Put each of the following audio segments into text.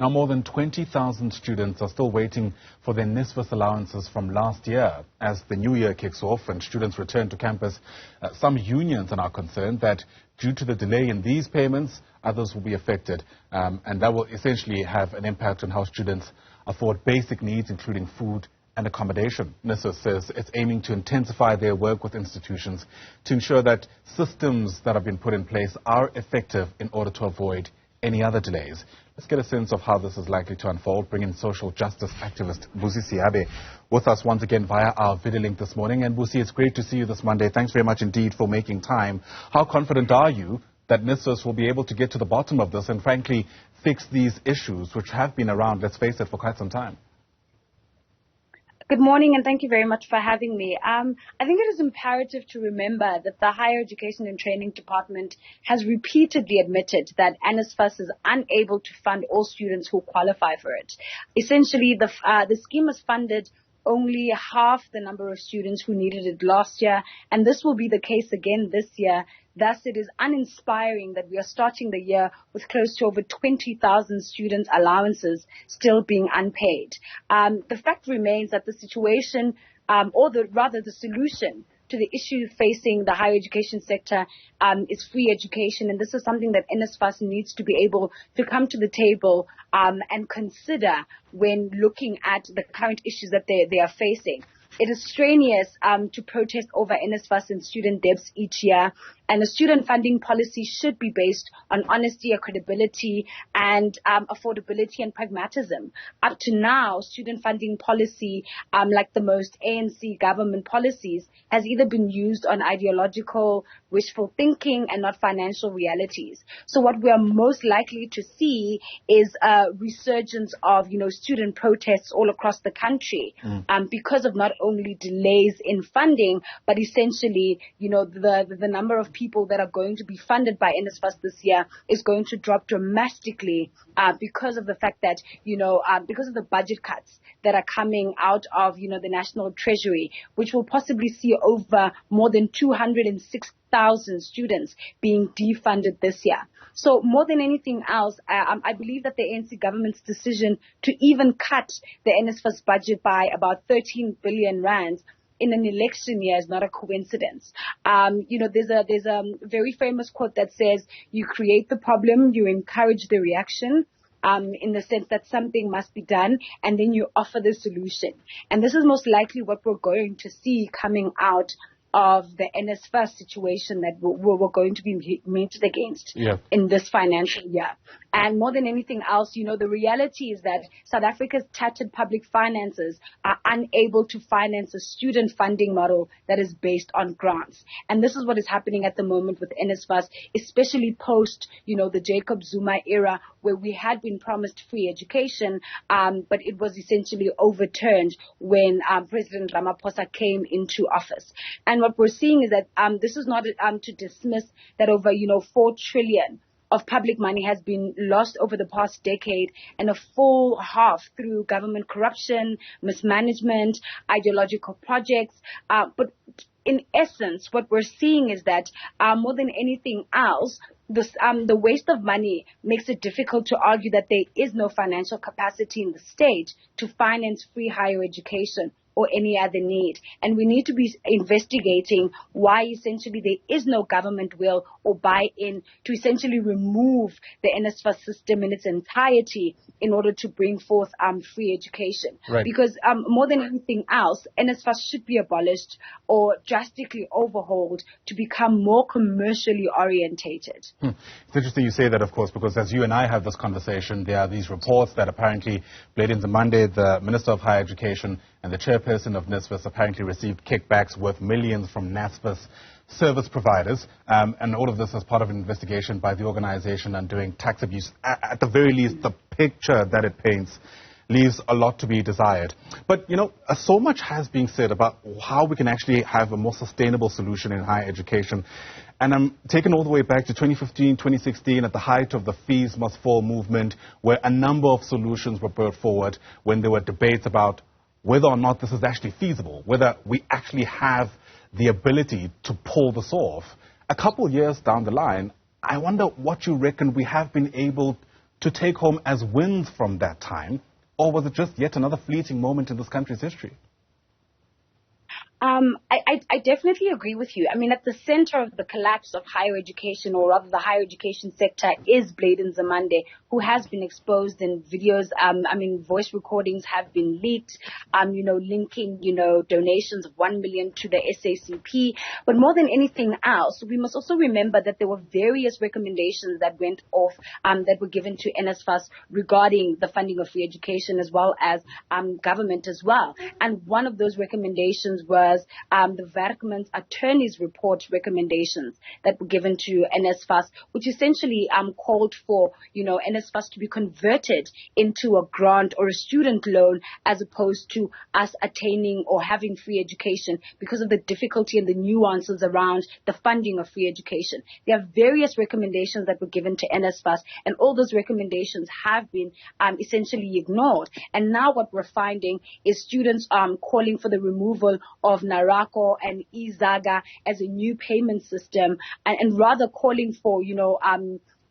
Now, more than 20,000 students are still waiting for their NSFAS allowances from last year. As the new year kicks off and students return to campus, some unions are now concerned that due to the delay in these payments, others will be affected. And that will essentially have an impact on how students afford basic needs, including food and accommodation. NSFAS says it's aiming to intensify their work with institutions to ensure that systems that have been put in place are effective in order to avoid any other delays. Let's get a sense of how this is likely to unfold. Bring in social justice activist Busi Seabe with us once again via our video link this morning. And Busi, it's great to see you this Monday. Thanks very much indeed for making time. How confident are you that NSFAS will be able to get to the bottom of this and frankly fix these issues which have been around, let's face it, for quite some time? Good morning, and thank you very much for having me. I think it is imperative to remember that the Higher Education and Training Department has repeatedly admitted that NSFAS is unable to fund all students who qualify for it. Essentially, the scheme has funded only half the number of students who needed it last year, and this will be the case again this year. Thus, it is uninspiring that we are starting the year with close to over 20,000 students' allowances still being unpaid. The fact remains that the situation, the solution to the issue facing the higher education sector is free education. And this is something that NSFAS needs to be able to come to the table and consider when looking at the current issues that they are facing. It is strenuous to protest over NSFAS and student debts each year, and a student funding policy should be based on honesty, credibility, and affordability and pragmatism. Up to now, student funding policy, like the most ANC government policies, has either been used on ideological, wishful thinking and not financial realities. So what we are most likely to see is a resurgence of, student protests all across the country because of not only delays in funding, but essentially, the number of people that are going to be funded by NSFAS this year is going to drop dramatically because of the fact that, because of the budget cuts that are coming out of, the National Treasury, which will possibly see over more than 206,000 students being defunded this year. So more than anything else, I believe that the ANC government's decision to even cut the NSFAS budget by about 13 billion rands in an election year is not a coincidence. There's a very famous quote that says, you create the problem, you encourage the reaction. In the sense that something must be done, and then you offer the solution. And this is most likely what we're going to see coming out of the NSFAS situation that we're going to be meted against in this financial year. And more than anything else, the reality is that South Africa's tattered public finances are unable to finance a student funding model that is based on grants. And this is what is happening at the moment with NSFAS, especially post, the Jacob Zuma era, where we had been promised free education, but it was essentially overturned when President Ramaphosa came into office. And what we're seeing is that this is not to dismiss that over, 4 trillion of public money has been lost over the past decade, and a full half through government corruption, mismanagement, ideological projects. But in essence, what we're seeing is that more than anything else, the waste of money makes it difficult to argue that there is no financial capacity in the state to finance free higher education or any other need. And we need to be investigating why essentially there is no government will or buy-in to essentially remove the NSFAS system in its entirety in order to bring forth free education. Right. Because more than anything else, NSFAS should be abolished or drastically overhauled to become more commercially orientated. It's interesting you say that, of course, because as you and I have this conversation, there are these reports that apparently Blade Monday, the Minister of Higher Education and the chairperson of NSFAS apparently received kickbacks worth millions from NSFAS service providers, and all of this as part of an investigation by the organization undoing tax abuse. At the very least, the picture that it paints leaves a lot to be desired. But, so much has been said about how we can actually have a more sustainable solution in higher education. And I'm taken all the way back to 2015, 2016, at the height of the Fees Must Fall movement, where a number of solutions were brought forward when there were debates about whether or not this is actually feasible, whether we actually have the ability to pull this off. A couple of years down the line, I wonder what you reckon we have been able to take home as wins from that time? Or was it just yet another fleeting moment in this country's history? I definitely agree with you. I mean, at the center of the collapse of higher education, or rather the higher education sector, is Bladen Zamande, who has been exposed in videos. Voice recordings have been leaked, linking, donations of 1 million to the SACP. But more than anything else, we must also remember that there were various recommendations that went off, that were given to NSFAS regarding the funding of free education, as well as government as well. And one of those recommendations was the Werkman's attorney's report recommendations that were given to NSFAS, which essentially called for, NSFAS to be converted into a grant or a student loan, as opposed to us attaining or having free education, because of the difficulty and the nuances around the funding of free education. There are various recommendations that were given to NSFAS, and all those recommendations have been essentially ignored. And now what we're finding is students calling for the removal of Narako and Izaga as a new payment system, and rather calling for,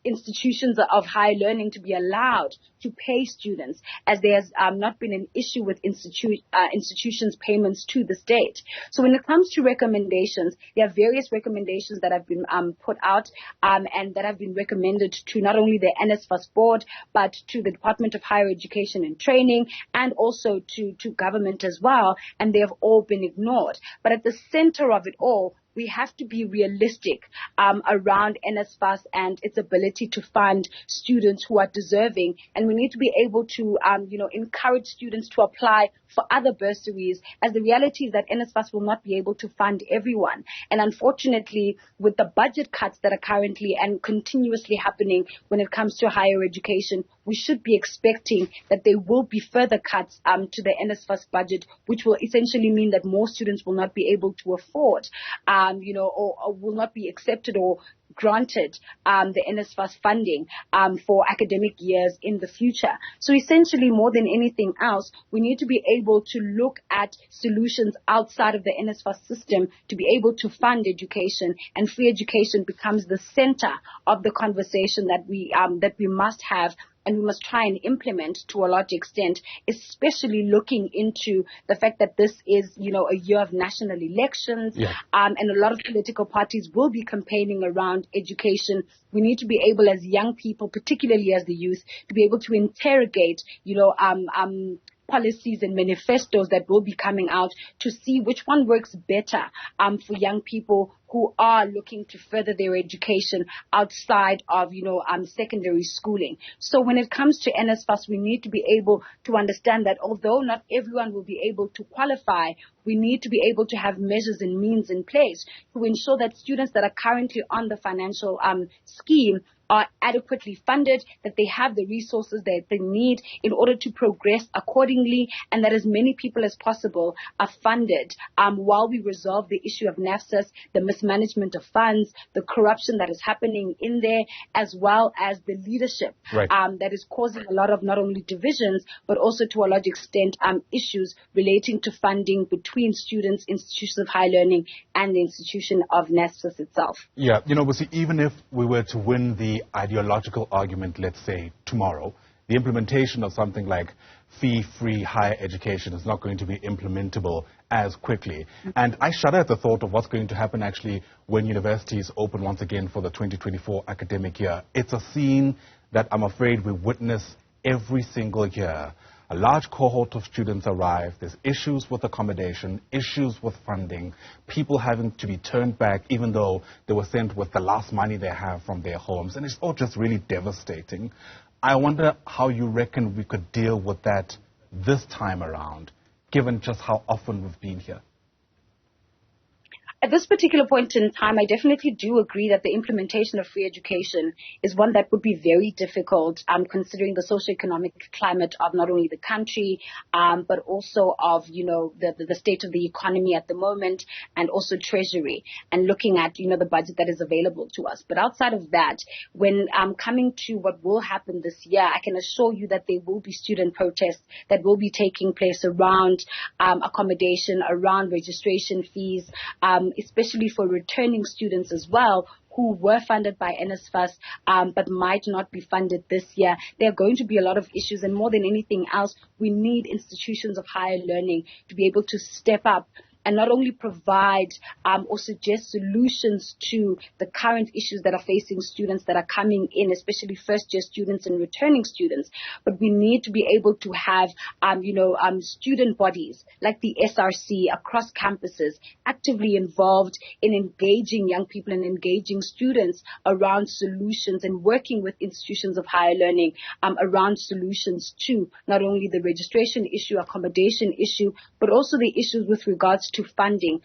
institutions of higher learning to be allowed to pay students, as there has not been an issue with institutions' payments to the state. So when it comes to recommendations, there are various recommendations that have been put out and that have been recommended to not only the NSFAS board, but to the Department of Higher Education and Training, and also to government as well, and they have all been ignored. But at the center of it all, we have to be realistic around NSFAS and its ability to fund students who are deserving. And we need to be able to, encourage students to apply for other bursaries, as the reality is that NSFAS will not be able to fund everyone. And unfortunately, with the budget cuts that are currently and continuously happening when it comes to higher education, we should be expecting that there will be further cuts to the NSFAS budget, which will essentially mean that more students will not be able to afford, or will not be accepted or granted the NSFAS funding for academic years in the future. So essentially, more than anything else, we need to be able to look at solutions outside of the NSFAS system to be able to fund education, and free education becomes the center of the conversation that we must have, and we must try and implement to a large extent, especially looking into the fact that this is, a year of national elections, and a lot of political parties will be campaigning around education. We need to be able, as young people, particularly as the youth, to be able to interrogate, policies and manifestos that will be coming out to see which one works better for young people who are looking to further their education outside of, secondary schooling. So when it comes to NSFAS, we need to be able to understand that although not everyone will be able to qualify, we need to be able to have measures and means in place to ensure that students that are currently on the financial scheme are adequately funded, that they have the resources that they need in order to progress accordingly, and that as many people as possible are funded while we resolve the issue of NSFAS, the mismanagement of funds, the corruption that is happening in there, as well as the leadership that is causing a lot of not only divisions, but also to a large extent issues relating to funding between students, institutions of higher learning, and the institution of NSFAS itself. Yeah, Busi, even if we were to win the ideological argument, let's say, tomorrow, the implementation of something like fee-free higher education is not going to be implementable as quickly. And I shudder at the thought of what's going to happen actually when universities open once again for the 2024 academic year. It's a scene that I'm afraid we witness every single year. A large cohort of students arrive, there's issues with accommodation, issues with funding, people having to be turned back even though they were sent with the last money they have from their homes, and it's all just really devastating. I wonder how you reckon we could deal with that this time around, given just how often we've been here. At this particular point in time, I definitely do agree that the implementation of free education is one that would be very difficult, considering the socioeconomic climate of not only the country, but also of, the state of the economy at the moment, and also Treasury, and looking at, the budget that is available to us. But outside of that, when coming to what will happen this year, I can assure you that there will be student protests that will be taking place around accommodation, around registration fees, especially for returning students as well, who were funded by NSFAS but might not be funded this year. There are going to be a lot of issues, and more than anything else, we need institutions of higher learning to be able to step up and not only provide or suggest solutions to the current issues that are facing students that are coming in, especially first-year students and returning students, but we need to be able to have, student bodies like the SRC across campuses actively involved in engaging young people and engaging students around solutions and working with institutions of higher learning around solutions to not only the registration issue, accommodation issue, but also the issues with regards to funding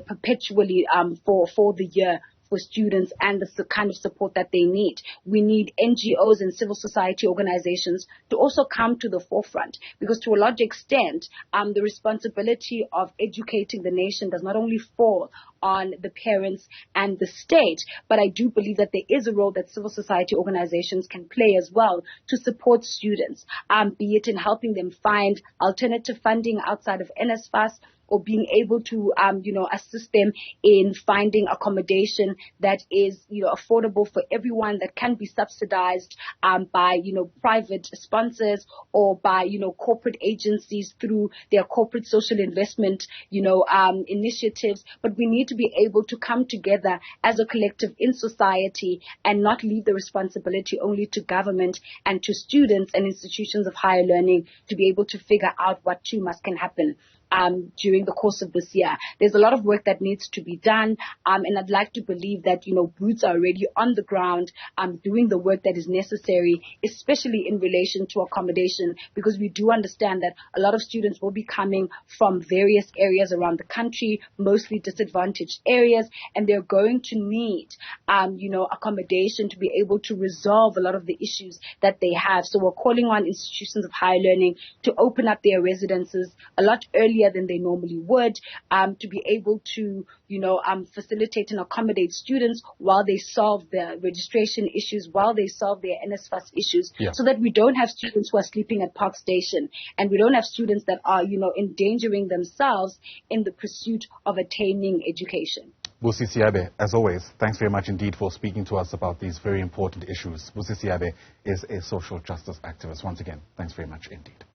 perpetually for the year for students and the kind of support that they need. We need NGOs and civil society organizations to also come to the forefront, because to a large extent, the responsibility of educating the nation does not only fall on the parents and the state, but I do believe that there is a role that civil society organizations can play as well to support students, be it in helping them find alternative funding outside of NSFAS, or being able to, assist them in finding accommodation that is, affordable for everyone, that can be subsidized by, private sponsors or by, corporate agencies through their corporate social investment, initiatives. But we need to be able to come together as a collective in society and not leave the responsibility only to government and to students and institutions of higher learning to be able to figure out what too can happen during the course of this year. There's a lot of work that needs to be done, and I'd like to believe that, boots are already on the ground doing the work that is necessary, especially in relation to accommodation, because we do understand that a lot of students will be coming from various areas around the country, mostly disadvantaged areas, and they're going to need, accommodation to be able to resolve a lot of the issues that they have. So we're calling on institutions of higher learning to open up their residences a lot earlier than they normally would, to be able to, facilitate and accommodate students while they solve their registration issues, while they solve their NSFAS issues, so that we don't have students who are sleeping at Park Station, and we don't have students that are, endangering themselves in the pursuit of attaining education. Busi Seabe, as always, thanks very much indeed for speaking to us about these very important issues. Busi Seabe is a social justice activist. Once again, thanks very much indeed.